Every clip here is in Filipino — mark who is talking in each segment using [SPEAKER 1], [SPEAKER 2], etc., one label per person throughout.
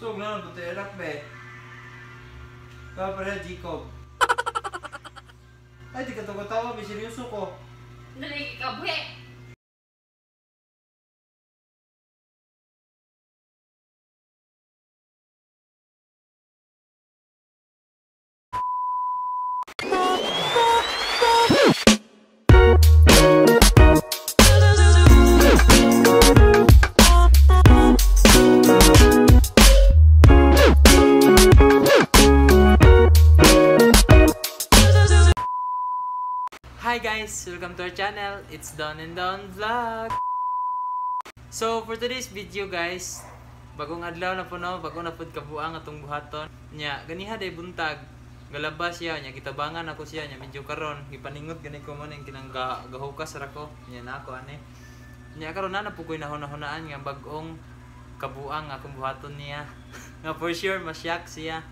[SPEAKER 1] Busog na lang, buti elak be. Kaya pala, Jacob. Ay, di ka ito katawa, be. Seryoso ko.
[SPEAKER 2] Dali ka, buhe!
[SPEAKER 3] Hi guys! Welcome to our channel. It's Don and Don Vlog. So for today's video guys, bagong adlaw na po no, bagong na pud kabuang atong buhaton. Nya ganiha day buntag. Galabas siya nya kitabangan ako siya nya medyo karon gipaningot gani ko mo ning kinang gahukas ra ko. Nya na ako ani. Nya karon na po koy nahon-nahonaan nga bagong kabuang akong buhaton niya. Nga for sure masyak siya.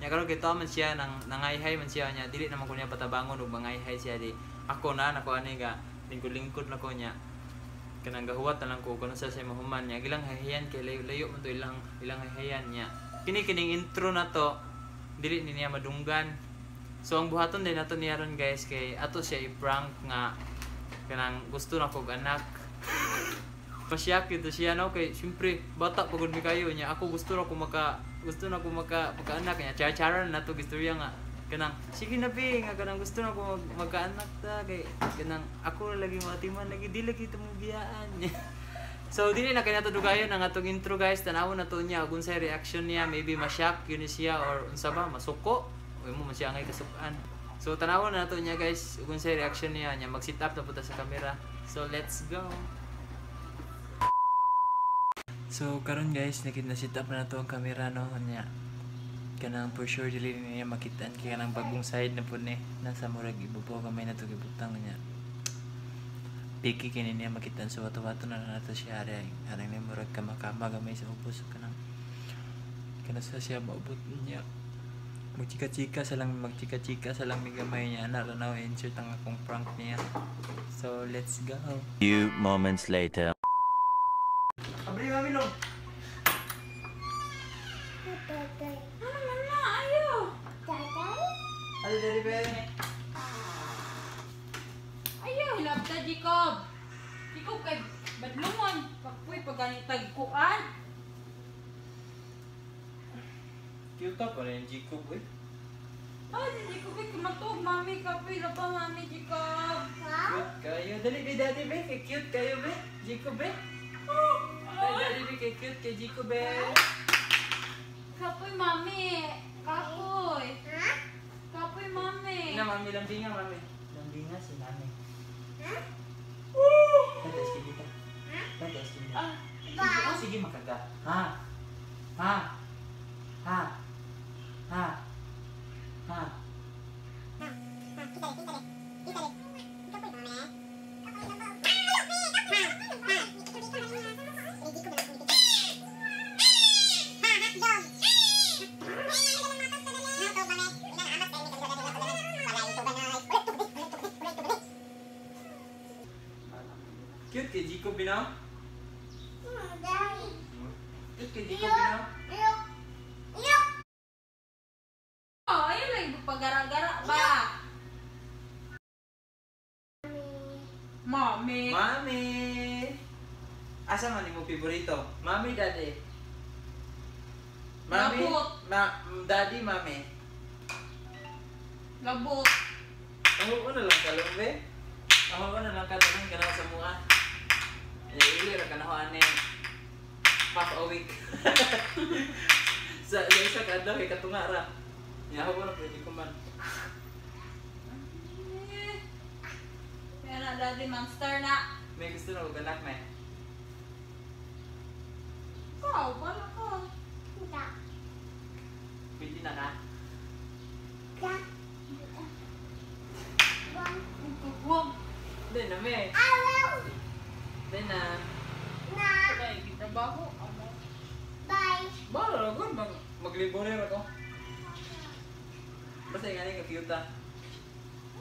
[SPEAKER 3] Nya karon kay man siya nang nangayhay man siya nya dili naman ko niya patabangon ug mangayhay siya di. Ako na nako ani ga lingkod-lingkod na ko nya kanang gahuwat na lang ko kuno sa mahuman nya gilang hahayan kay layo man to ilang hahayan nya kining intro na to dili ni niya madunggan. So ang buhaton din nato niya ron guys kay ato siya i-prank nga kanang gusto na kog anak. Pasyak ito siya no kay syempre bata pagod mi kayo nya ako gusto na ko maka-anak nya chara na to istorya nga kanang sige na be nga kanang gusto na ko magkaanak ta kay kanang ako lagi matiman lagi di lagi mo biyaan. So dili na kanya to dugayon ang atong intro guys, tanawon na to niya kung sa reaction niya maybe ma-shock yun siya or unsa ba masuko o mo man siya angay kasukan. So tanawon na to niya guys kung sa reaction niya nya mag-sit up na punta sa camera. So let's go. So karon guys na-sit up na to ang camera no nya kanang for sure dili niya makitaan kaya kanang bagong side na po ni nasa murag ibubo kamay na to gibutang niya piki kini niya makitaan so wato-wato na nato siya arang ni murag kamakama gamay sa ubos kanang sa siya maubot niya magchika-chika sa lang mi gamay niya ana ra now insert ang akong prank niya. So let's go.
[SPEAKER 4] Few moments later.
[SPEAKER 1] Abri mami no. Ano dari be?
[SPEAKER 2] Ayaw, hilabta, Jacob! Jacob kay badlungon. Pagpuy, pagganitag kuan.
[SPEAKER 1] Cute pa rin Jacob eh.
[SPEAKER 2] Ay, Jacob, kumatog. Mami, kapoy na pa, mami, Jacob.
[SPEAKER 1] Cute kayo. Dali be daddy be, kay cute kayo be. Jacob be. Ay daddy be kay cute kay Jacob be.
[SPEAKER 2] Kapoy, mami. Kapoy. Kapoy, mami.
[SPEAKER 1] Na mami lambinga mami. Lambinga si mami. Tadas ka dito. Tadas ka dito. Oh, sige makaga. Ha? Ha? Ha? Ha? Ha? Cute kay Jacob binaw? Cute kay Jacob binaw?
[SPEAKER 2] Oh, ayun lang pagara-gara ba? Mami.
[SPEAKER 1] Mami! Asa man mo favorito? Mami, daddy? Mami?
[SPEAKER 2] Labot.
[SPEAKER 1] Daddy, mami?
[SPEAKER 2] Labot.
[SPEAKER 1] Ako na lang kalumbe. Ako na lang kalumbe ka na sa mukha. Ili ra kanahoan ni half a week. sa isa ka daw kay katunga ra. Nya ako na pwede ko man.
[SPEAKER 2] Kaya na daddy monster na.
[SPEAKER 1] May gusto na anak na.
[SPEAKER 2] Ikaw, bala ka.
[SPEAKER 1] Pwede na ka.
[SPEAKER 2] Huwag.
[SPEAKER 1] Hindi na me. Hindi na.
[SPEAKER 2] Kaya kita baho.
[SPEAKER 1] Bala ko maglibore ra ko. Basta nga ni ka-cute ah.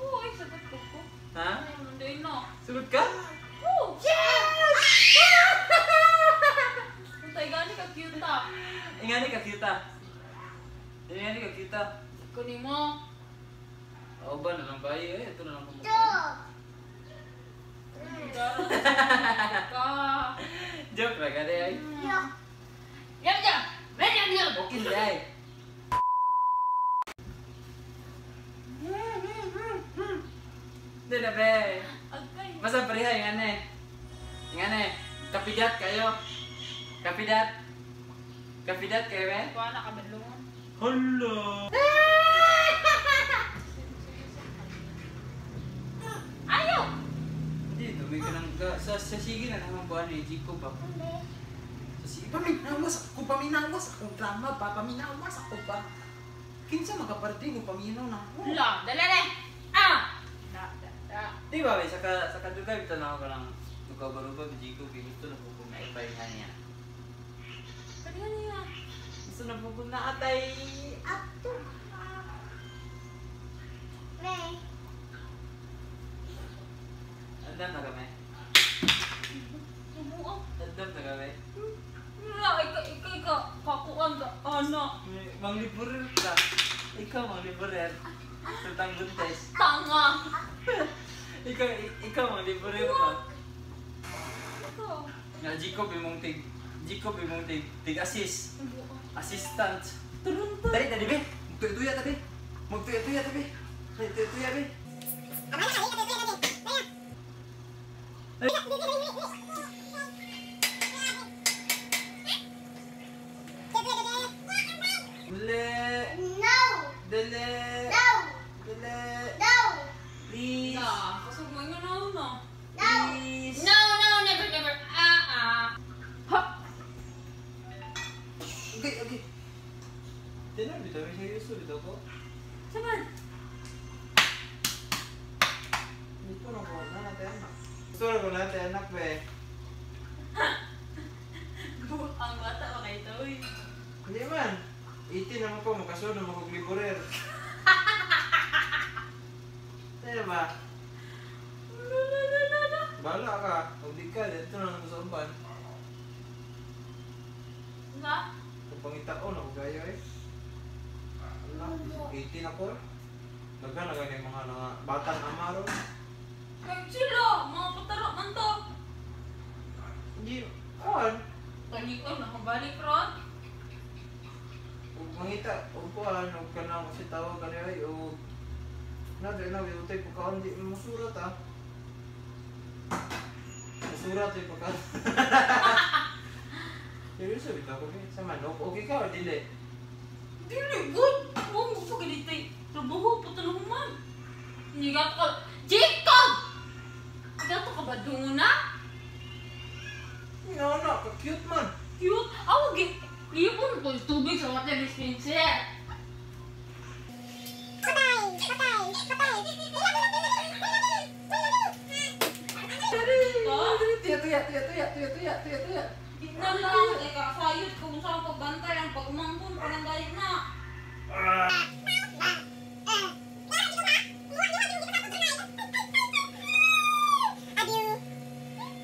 [SPEAKER 2] Oo, ay sagot ko ko.
[SPEAKER 1] Ha?
[SPEAKER 2] Hindi no.
[SPEAKER 1] Sugot ka?
[SPEAKER 2] Oo.
[SPEAKER 1] Yes!
[SPEAKER 2] Tay gani ka cute ah.
[SPEAKER 1] Ingani ka kita. Ingani ka kita.
[SPEAKER 2] Kunin mo.
[SPEAKER 1] O ba na lang ba? Ito na lang kumukha.
[SPEAKER 2] Ka.
[SPEAKER 1] Joke lang ka ay.
[SPEAKER 2] Yam yam. Yam.
[SPEAKER 1] Okay na ay. Hindi na be.
[SPEAKER 2] Agay.
[SPEAKER 1] Masa pareha ingani. Ingani. Kapidat kayo. Kapidat. Kapidat kayo be.
[SPEAKER 2] Kuha na kabadlungan.
[SPEAKER 1] Hello.
[SPEAKER 2] Ayaw.
[SPEAKER 1] Hindi, tuloy ka lang sa sige na naman buwan ni Jico ba? Sa sige, paminawas ako drama pa, paminawas ako pa. Kinsa magaparte mo paminaw na ako.
[SPEAKER 2] La, dala na. Ah. Da.
[SPEAKER 1] Di ba, be, sa kadugay, tanaw ka lang, nagkabaruba ni Jico, gusto na po na ipahinga niya.
[SPEAKER 2] Kaya niya.
[SPEAKER 1] Gusto na po na atay, ato. Andam na kami.
[SPEAKER 2] Subuan.
[SPEAKER 1] Andam na kami.
[SPEAKER 2] La, ikaw kakuan ka. Ano?
[SPEAKER 1] Mangliburir ka. Ikaw mangliburir. Sultang buntes.
[SPEAKER 2] Tanga.
[SPEAKER 1] Ikaw mangliburir ka.
[SPEAKER 2] Ikaw.
[SPEAKER 1] Nga, Jico bimong tig assist. Assistant.
[SPEAKER 2] Turun-turun.
[SPEAKER 1] Dali, dali be. Magtuya-tuya tabi. Magtuya-tuya tabi. Magtuya-tuya be. Dali. Dali. Dali. Please.
[SPEAKER 2] Da, kasog mo yung ano.
[SPEAKER 1] Please.
[SPEAKER 2] No, never. Ha.
[SPEAKER 1] Okay. Tinan, bitaw may seryoso bitaw ko.
[SPEAKER 2] Saman.
[SPEAKER 1] Gusto na ko na natin anak. Gusto na ko natin anak be.
[SPEAKER 2] Ang bata ba kayo ito eh.
[SPEAKER 1] Hindi man. 18 naman ko, makasunod na makugliburer. Tayo ba? Bala ka. Kung di ka, dito na lang sa uban.
[SPEAKER 2] Nga?
[SPEAKER 1] Kung pangitaon ako gaya eh. Ala, 18 ako. Nagana yung mga batang amaro.
[SPEAKER 2] Kaya sila, mga pataro man to.
[SPEAKER 1] Hindi, kuhan.
[SPEAKER 2] Talikon, nakabalik ron.
[SPEAKER 1] Kung mangita, kung kuhan, huwag ka na kasi tawag ka niya ay, o natin na, utay po ka, hindi mo surat ah. Surat ay pagka. Seryoso, bitaw ko eh. Sa manok, okay ka o dili?
[SPEAKER 2] Dili, good. Oo, mo pa ganito eh. Trabaho, patanong man. Nigat ka. Jacob! Gato ka ba doon na?
[SPEAKER 1] Nga na, ka-cute man.
[SPEAKER 2] Cute. Awag eh. Ipon ko yung tubig sa water dispenser.
[SPEAKER 1] Tuya.
[SPEAKER 2] Di na lang. Sayot kung saan pagbantay ang pagmangkon. Parang galit na.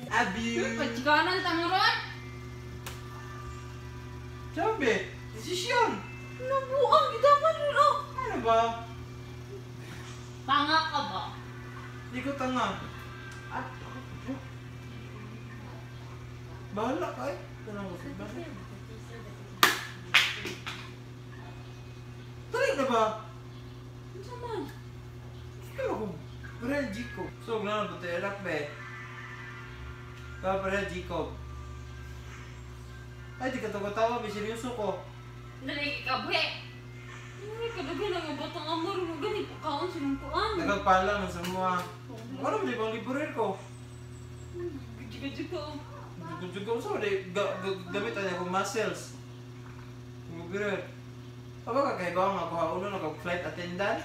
[SPEAKER 1] Abuse.
[SPEAKER 2] Pagkanan tanguran.
[SPEAKER 1] Sabi, desisyon.
[SPEAKER 2] Nabuang kita pa rin oh.
[SPEAKER 1] Ano ba?
[SPEAKER 2] Tanga ka ba?
[SPEAKER 1] Di ko tanga. At, bahala ka eh. Tanong ko sa basa. Tarik na ba?
[SPEAKER 2] Ano naman?
[SPEAKER 1] Pero ko, parang Jico. So, gano'n ba tayo anak be? Kaya parang Jico. Ay, di ka tawa, may seryoso ko.
[SPEAKER 2] Dali ka buhe. Hindi ka dagay na nga batang amor mo ganit pagkaon sinungkuan.
[SPEAKER 1] Nagagpala man sa mga. Ano ba di bang liburir ko?
[SPEAKER 2] Gajika-jika oh.
[SPEAKER 1] Gusto ko sa gamit na akong muscles. Liburir. Aba ka kaya ba nga kuha ulo nag-flight attendant?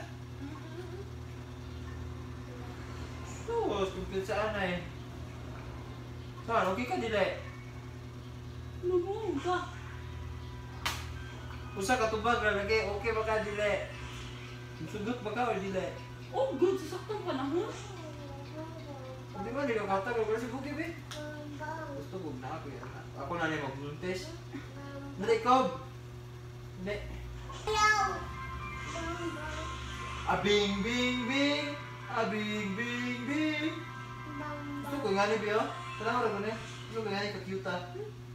[SPEAKER 1] So, kung saan na eh. Saan, okay ka dili?
[SPEAKER 2] Nabuang ka.
[SPEAKER 1] Usa ka tubag na lagi, okay ba ka dili? Sugot ba ka o dili?
[SPEAKER 2] Oh, good. Sa saktong panahon.
[SPEAKER 1] Hindi man, di ka katag. Kasi bukib eh. Gusto
[SPEAKER 3] tugog na ako yan. Ako na rin magbuntis. Hindi, ikaw. Hindi. Abing, bing, bing. Abing, bing, bing. Gusto ko nga ni Bio. Tara ko rin. Gusto ko nga ni ka-cute ah.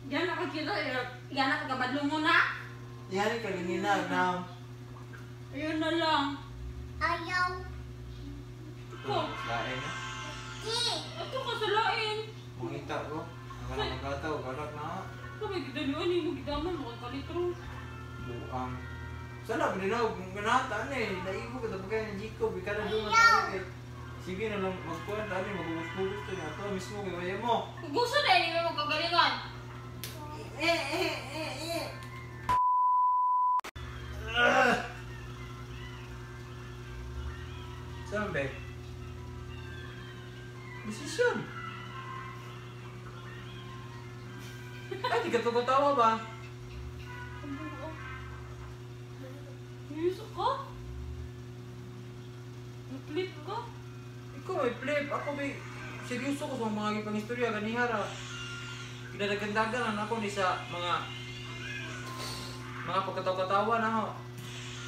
[SPEAKER 2] Yan nakakita, yan nakakabadlong mo na.
[SPEAKER 3] Yan ni kalinina na.
[SPEAKER 2] Ayun na lang.
[SPEAKER 3] Ito, lain na.
[SPEAKER 2] Ito ka sa lain.
[SPEAKER 3] Mangita ko. Ang ganang magkataw, galak na.
[SPEAKER 2] Sabi kita niyo, ano yung gidaman mo kang kalitro.
[SPEAKER 3] Buang. Sana ba din ako kung ganatan eh. Naibo ka tapos kaya ng Jacob. Ika na doon at eh. Sige na lang magkuhan tani. Magbubusto to niya. Ito mismo kaya mo.
[SPEAKER 2] Gusto na yun yung magkagalingan.
[SPEAKER 3] Saan ba? Desisyon. Ay, di ka tumatawa ba?
[SPEAKER 2] Niyuso ka? Nag-flip ka?
[SPEAKER 3] Ikaw may flip. Ako may seryoso ko sa mga gipang istorya. Ganihara. Kinadagandagan ako ni sa mga pagkatawa-katawa na ho.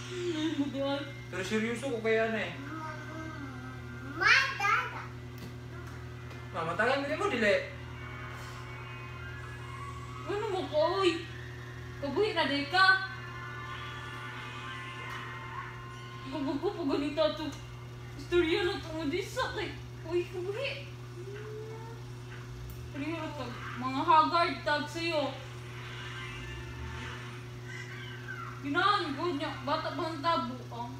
[SPEAKER 2] Ay, magay.
[SPEAKER 3] Pero seryoso ko kaya na eh. Matagal din mo dili.
[SPEAKER 2] Ano mo ko, oy? Kabuhi na day ka. Kabuhi po ganito ito. Istorya na ito mo di sa kay. Uy, kabuhi. Pero ito, mga haggard tag sa'yo. Ginahan ko niya, bata bang tabo ah.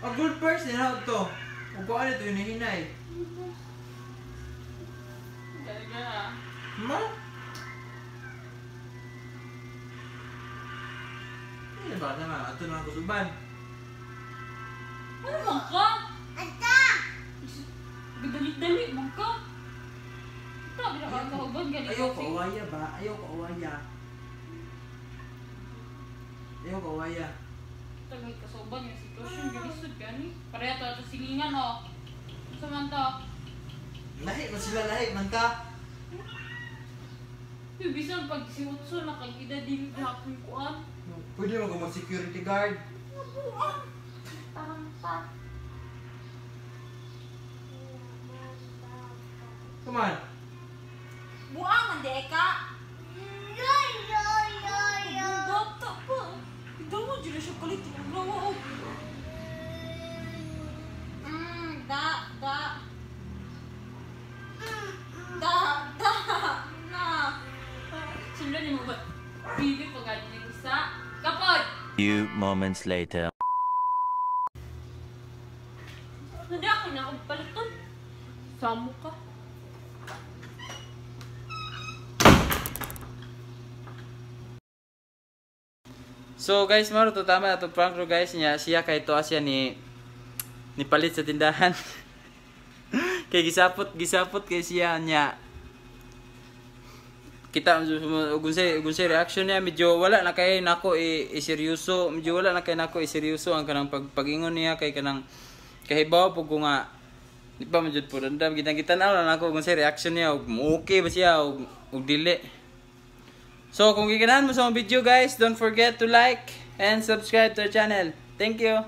[SPEAKER 3] A good person na ito. Kung kung ano ito yung nahinay.
[SPEAKER 2] Talaga.
[SPEAKER 3] Ma? Ano ba naman? Ito na ang kusuban.
[SPEAKER 2] Ano mo ka? Gadali-dali mo ka. Ito, binakakahugan ganito.
[SPEAKER 3] Ayaw ko awaya ba? Ayaw ko awaya. Ayaw ko awaya.
[SPEAKER 2] Ito, may kasoban yung sitwasyon. Galisod ka ni. Pareha ito ito silingan o. Samanta.
[SPEAKER 3] Lahi man sila, lahi man ka.
[SPEAKER 2] Bisan pag si Utso nakagida din na akong kuan.
[SPEAKER 3] Pwede mo gumag security guard.
[SPEAKER 2] Nabuang. Taranta.
[SPEAKER 3] Come on.
[SPEAKER 2] Buang ang deka. Bata pa. Ikaw mo dyan siya kalit. Nawa. Na. Sila ni mo ba? Bibi pag ganyan yung isa. Kapag!
[SPEAKER 4] Few moments later.
[SPEAKER 2] Hindi ako na akong palitan. Samo ka.
[SPEAKER 3] So guys, maro to tama na to prank ro guys niya. Siya kay to asya ni palit sa tindahan. Kay gisapot kay siya niya. Kita ugun say reaction niya medyo wala na kay nako seryoso, medyo wala na kay nako seryoso ang kanang pagingon niya kay kanang kahibaw pug ko nga di pa medyo po randam kita na nako ugun say reaction niya ug okay ba siya ug dili. So kung giganahan mo sa video guys, don't forget to like and subscribe to our channel. Thank you.